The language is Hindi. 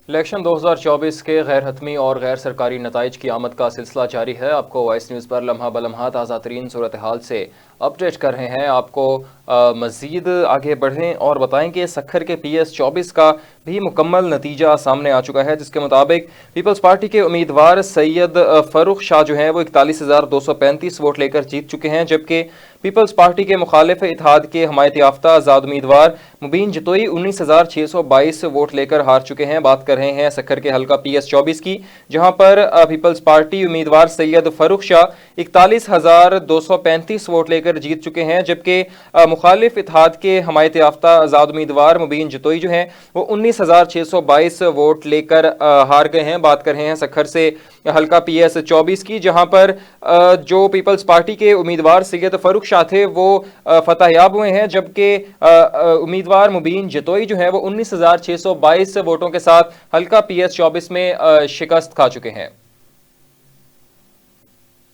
इलेक्शन 2024 के गैर हतमी और गैर सरकारी नताइज की आमद का सिलसिला जारी है। आपको वॉइस न्यूज़ पर लम्हा बलम्हा ताज़ा तरीन सूरत हाल से अपडेट कर रहे हैं। आपको मज़ीद आगे बढ़ें और बताएं कि सक्खर के PS24 का भी मुकम्मल नतीजा सामने आ चुका है, जिसके मुताबिक पीपल्स पार्टी के उम्मीदवार सैयद फ़ारूक शाह जो हैं वो 41,235 वोट लेकर जीत चुके हैं, जबकि पीपल्स पार्टी के मुखालिफ इत्तेहाद के हमायत याफ्ता आज़ाद उम्मीदवार मुबीन जतोई 19,622 वोट लेकर हार चुके हैं। बात कर रहे हैं सक्खर के हल्का PS24 की, जहां पर पीपल्स पार्टी उम्मीदवार सैयद फ़ारूक शाह 41,235 वोट लेकर जीत चुके हैं, जबकि मुखालिफ इत्तेहाद के हमायत याफ्ता आज़ाद उम्मीदवार मुबीन जतोई जो हैं वो 19,622 वोट लेकर हार गए हैं। बात कर रहे हैं सक्खर से हल्का PS24 की, जहां पर जो पीपल्स पार्टी के उम्मीदवार सैयद फ़ारूक शाह थे वो फतहयाब हुए हैं, जबकि उम्मीदवार मुबीन जतोई जो है वो 19,622 वोटों के साथ हल्का PS24 में शिकस्त खा चुके हैं।